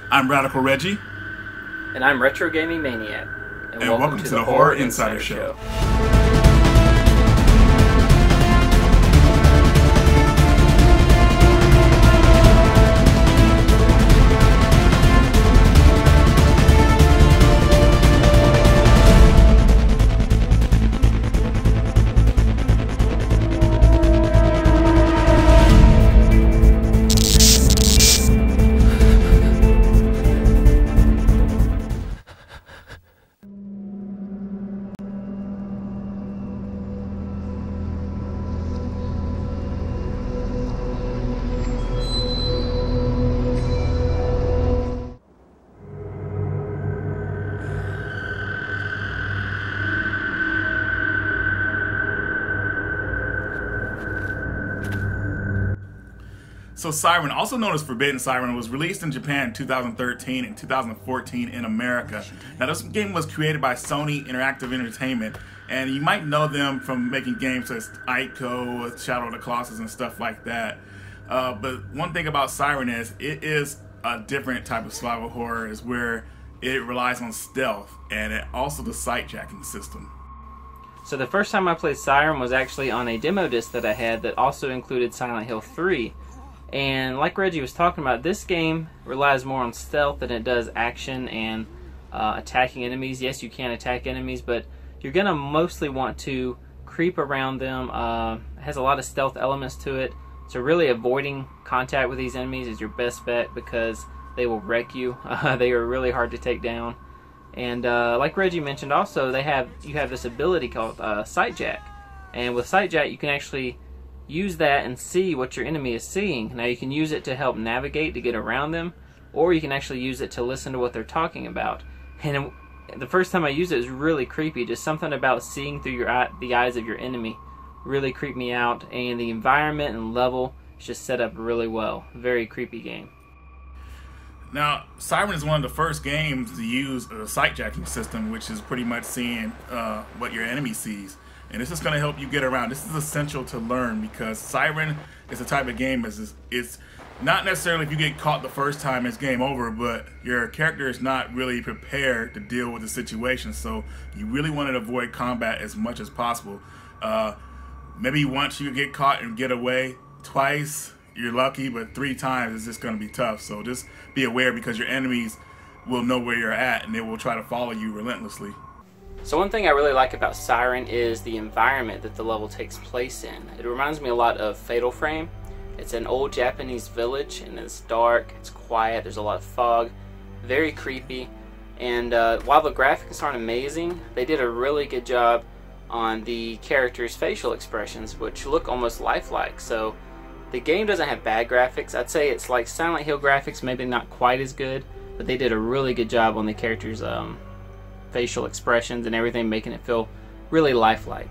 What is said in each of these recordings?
I'm Radical Reggie. And I'm Retro Gaming Maniac. And welcome to the Horror Insider Show. So Siren, also known as Forbidden Siren, was released in Japan in 2013 and 2014 in America. Now this game was created by Sony Interactive Entertainment, and you might know them from making games such as Ico, Shadow of the Colossus, and stuff like that. But one thing about Siren is it is a different type of survival horror, is where it relies on stealth and also the sight jacking system. So the first time I played Siren was actually on a demo disc that I had that also included Silent Hill 3. And like Reggie was talking about, this game relies more on stealth than it does action and attacking enemies. Yes, you can attack enemies, but you're going to mostly want to creep around them. It has a lot of stealth elements to it, so really avoiding contact with these enemies is your best bet because they will wreck you. They are really hard to take down. And like Reggie mentioned also, you have this ability called Sight Jack. And with Sight Jack, you can actually use that and see what your enemy is seeing. Now you can use it to help navigate to get around them, or you can actually use it to listen to what they're talking about. And the first time I used it was really creepy. Just something about seeing through the eyes of your enemy really creeped me out, and the environment and level is just set up really well. Very creepy game. Now, Siren is one of the first games to use a sight jacking system, which is pretty much seeing what your enemy sees. And this is going to help you get around. This is essential to learn because Siren is the type of game it's not necessarily if you get caught the first time it's game over, but your character is not really prepared to deal with the situation. So you really want to avoid combat as much as possible. Maybe once you get caught and get away, twice you're lucky, but 3 times it's just going to be tough. So just be aware because your enemies will know where you're at and they will try to follow you relentlessly. So one thing I really like about Siren is the environment that the level takes place in. It reminds me a lot of Fatal Frame. It's an old Japanese village and it's dark, it's quiet, there's a lot of fog, very creepy. And while the graphics aren't amazing, they did a really good job on the characters' facial expressions, which look almost lifelike. So the game doesn't have bad graphics. I'd say it's like Silent Hill graphics, maybe not quite as good, but they did a really good job on the characters' facial expressions and everything, making it feel really lifelike.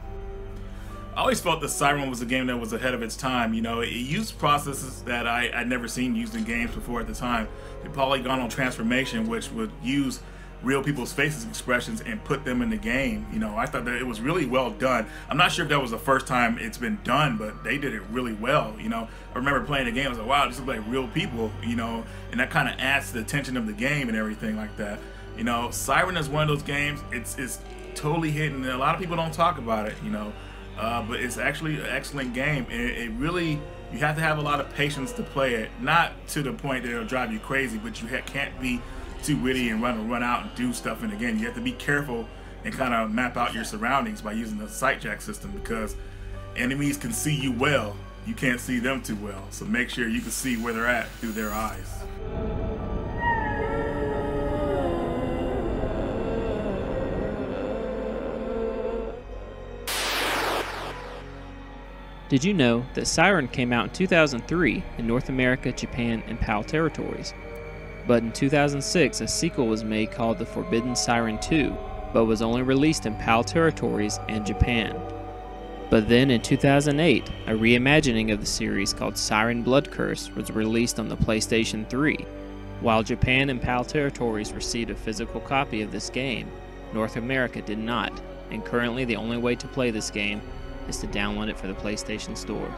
I always felt that Siren was a game that was ahead of its time. You know, it used processes that I'd never seen used in games before at the time. The polygonal transformation, which would use real people's faces expressions and put them in the game. You know, I thought that it was really well done. I'm not sure if that was the first time it's been done, but they did it really well. You know, I remember playing the game, I was like, wow, this looks like real people, you know, and that kind of adds to the tension of the game and everything like that. You know, Siren is one of those games, it's totally hidden, and a lot of people don't talk about it, you know, but it's actually an excellent game, and it really, you have to have a lot of patience to play it, not to the point that it'll drive you crazy, but you can't be too witty and run out and do stuff in the game. You have to be careful and kind of map out your surroundings by using the sight jack system, because enemies can see you well, you can't see them too well, so make sure you can see where they're at through their eyes. Did you know that Siren came out in 2003 in North America, Japan, and PAL territories? But in 2006, a sequel was made called The Forbidden Siren 2, but was only released in PAL territories and Japan. But then in 2008, a reimagining of the series called Siren Blood Curse was released on the PlayStation 3. While Japan and PAL territories received a physical copy of this game, North America did not, and currently the only way to play this game is to download it for the PlayStation Store.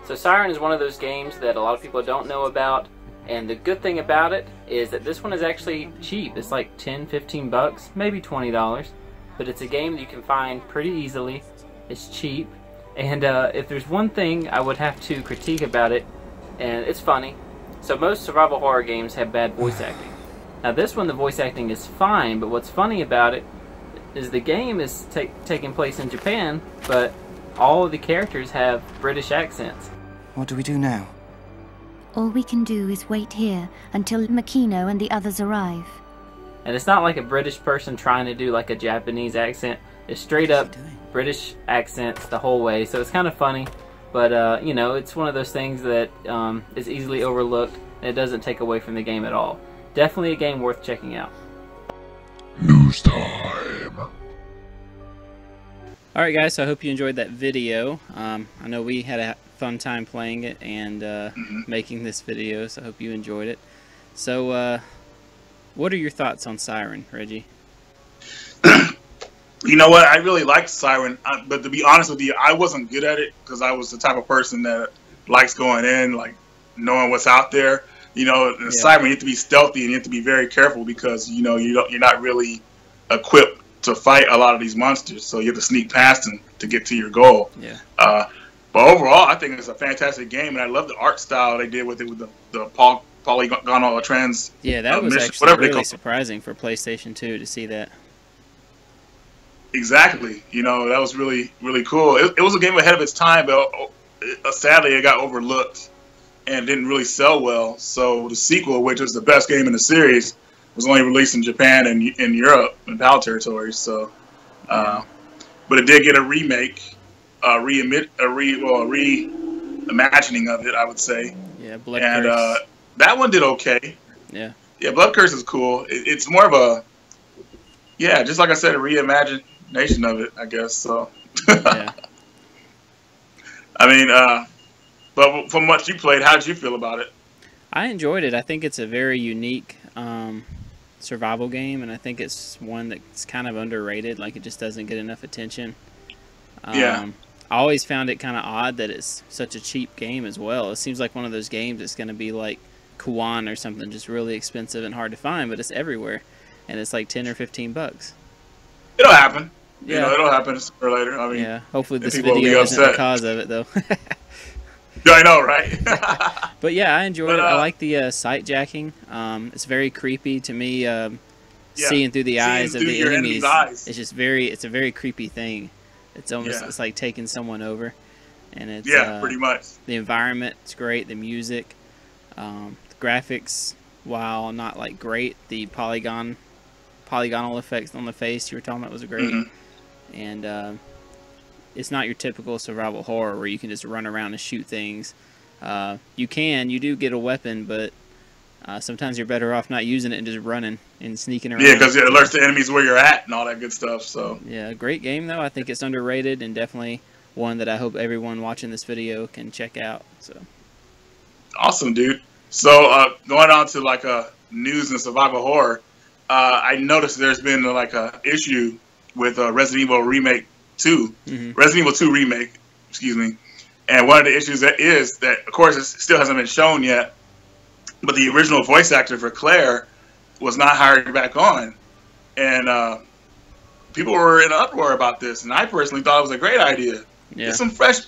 So Siren is one of those games that a lot of people don't know about. And the good thing about it is that this one is actually cheap. It's like 10, 15 bucks, maybe $20. But it's a game that you can find pretty easily. It's cheap. And if there's one thing I would have to critique about it, and it's funny. So most survival horror games have bad voice acting. Now this one, the voice acting is fine, but what's funny about it is the game is taking place in Japan, but all of the characters have British accents. What do we do now? All we can do is wait here until Makino and the others arrive. And it's not like a British person trying to do like a Japanese accent. It's straight up British accents the whole way, so it's kind of funny. But, you know, it's one of those things that is easily overlooked, and it doesn't take away from the game at all. Definitely a game worth checking out. News time. Alright guys, so I hope you enjoyed that video. I know we had a fun time playing it and making this video, so I hope you enjoyed it. So, what are your thoughts on Siren, Reggie? You know what? I really liked Siren, but to be honest with you, I wasn't good at it because I was the type of person that likes going in, like knowing what's out there. You know, in Siren, you have to be stealthy and you have to be very careful because you know you're not really equipped to fight a lot of these monsters, so you have to sneak past them to get to your goal. Yeah. But overall, I think it's a fantastic game, and I love the art style they did with it, with the polygonal trans. Yeah, that was actually really surprising for PlayStation 2 to see that. Exactly. You know, that was really, really cool. It was a game ahead of its time, but sadly it got overlooked and didn't really sell well. So the sequel, which is the best game in the series, was only released in Japan and in Europe and PAL territories. So, but it did get a remake, reimagining of it, I would say. Yeah, Blood Curse. And that one did okay. Yeah. Yeah, Blood Curse is cool. It's more of a, yeah, just like I said, a reimagination of it, I guess. So. Yeah. I mean, but from what you played, how did you feel about it? I enjoyed it. I think it's a very unique survival game, and I think it's one that's kind of underrated. Like, it just doesn't get enough attention. Yeah. I always found it kind of odd that it's such a cheap game as well. It seems like one of those games that's going to be like Kuan or something, just really expensive and hard to find, but it's everywhere, and it's like 10 or 15 bucks. It'll happen. Yeah. You know, it'll happen sooner or later. I mean, yeah. Hopefully this people will be video isn't upset. the cause of it, though. Yeah, I know, right? But yeah, I enjoyed it. I like the sight jacking. It's very creepy to me. Seeing through the eyes of the enemies, it's just it's a very creepy thing. It's almost it's like taking someone over, and it's pretty much. The environment is great. The music, the graphics, while not like great, the polygonal effects on the face you were talking about was great, and it's not your typical survival horror where you can just run around and shoot things. You do get a weapon, but sometimes you're better off not using it and just running and sneaking around. Yeah, because it alerts the enemies where you're at and all that good stuff. So yeah, great game though. I think it's underrated and definitely one that I hope everyone watching this video can check out. So awesome, dude. So going on to like news and survival horror, I noticed there's been like a issue with Resident Evil Remake 2, Resident Evil 2 Remake, excuse me. And one of the issues is that, of course, it still hasn't been shown yet, but the original voice actor for Claire was not hired back on. And people were in an uproar about this, and I personally thought it was a great idea. Yeah. Get some fresh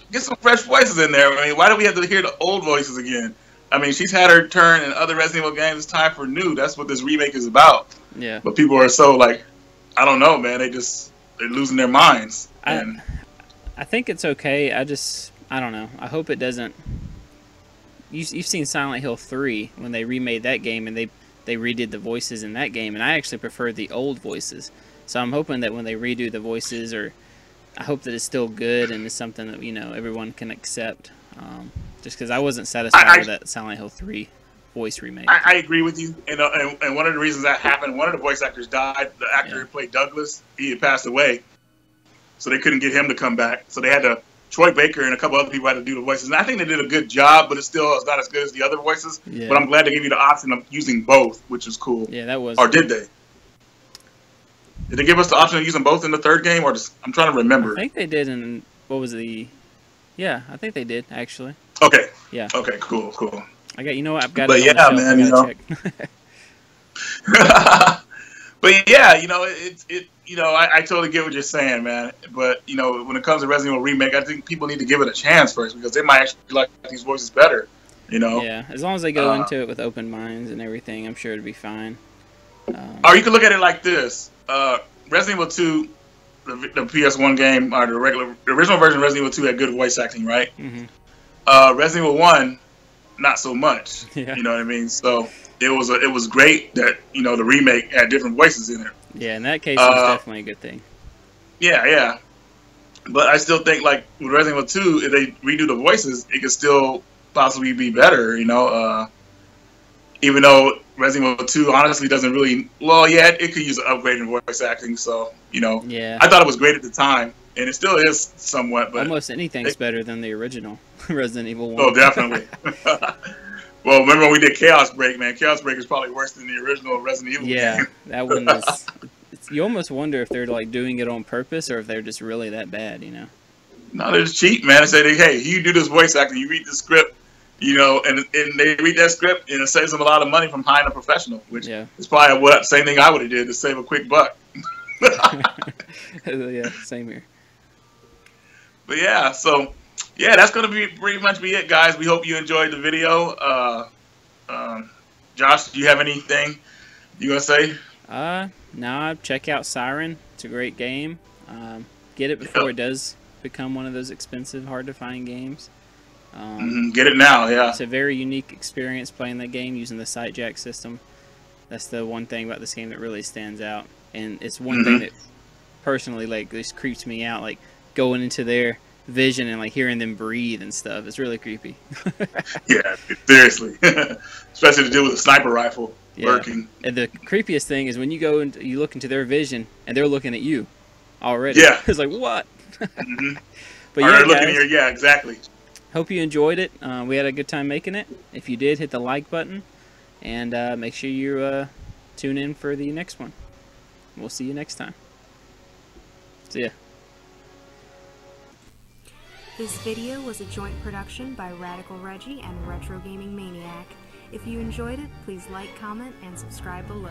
voices in there. I mean, why do we have to hear the old voices again? I mean, she's had her turn in other Resident Evil games. It's time for new. That's what this remake is about. Yeah. But people are so like, I don't know, man. They're losing their minds. I think it's okay. I don't know. I hope it doesn't. You've seen Silent Hill 3 when they remade that game, and they redid the voices in that game, and I actually prefer the old voices. So I'm hoping that when they redo the voices, I hope that it's still good and it's something that, you know, everyone can accept. Just because I wasn't satisfied with that Silent Hill 3 voice remake. I agree with you, and one of the reasons that happened, one of the voice actors died. The actor who played Douglas, he had passed away, so they couldn't get him to come back. So they had to. Troy Baker and a couple other people had to do the voices, and I think they did a good job, but it still is not as good as the other voices. Yeah. But I'm glad they gave you the option of using both, which is cool. Yeah, that was. Or did they? Did they give us the option of using both in the third game, or just, I'm trying to remember. I think they did in, what was the... Yeah, I think they did, actually. Okay. Yeah. Okay, cool. You know what? I've got But it on the shelf. man, I gotta check. But yeah, I totally get what you're saying, man. But when it comes to Resident Evil Remake, I think people need to give it a chance first because they might actually like these voices better. Yeah, as long as they go into it with open minds and everything, I'm sure it'll be fine. Or you can look at it like this: Resident Evil 2, the PS1 game, or the original version of Resident Evil 2 had good voice acting, right? Mm-hmm. Resident Evil 1, not so much. Yeah. You know what I mean? So it was great that the remake had different voices in it. Yeah, in that case, it's definitely a good thing. Yeah. But I still think, like, with Resident Evil 2, if they redo the voices, it could still possibly be better, even though Resident Evil 2 honestly doesn't really... Well, yeah, it could use an upgrade in voice acting, so, Yeah. I thot it was great at the time, and it still is somewhat, but... Almost anything's better than the original Resident Evil 1. Oh, definitely. Well, remember when we did Chaos Break, man? Chaos Break is probably worse than the original Resident Evil game. That one is... You almost wonder if they're like doing it on purpose or if they're just really that bad, No, they're just cheap, man. They say, hey, you do this voice acting, you read the script, and they read that script, and it saves them a lot of money from hiring a professional, which is probably same thing I would have did to save a quick buck. Yeah, same here. But yeah, so that's gonna be pretty much be it, guys. We hope you enjoyed the video. Josh, do you have anything you gonna say? No, check out Siren. It's a great game. Get it before it does become one of those expensive, hard to find games. Get it now, yeah. It's a very unique experience playing that game using the sight jack system. That's the one thing about this game that really stands out, and it's one thing that personally just creeps me out, like going into their vision and like hearing them breathe and stuff. It's really creepy. Yeah, seriously, especially to deal with a sniper rifle working. And the creepiest thing is when you go and you look into their vision and they're looking at you already. Yeah, it's like what? But yeah, looking here. Yeah, exactly. Hope you enjoyed it. We had a good time making it. If you did, hit the like button and make sure you tune in for the next one. We'll see you next time. See ya. This video was a joint production by Radical Reggie and Retro Gaming Maniac. If you enjoyed it, please like, comment, and subscribe below.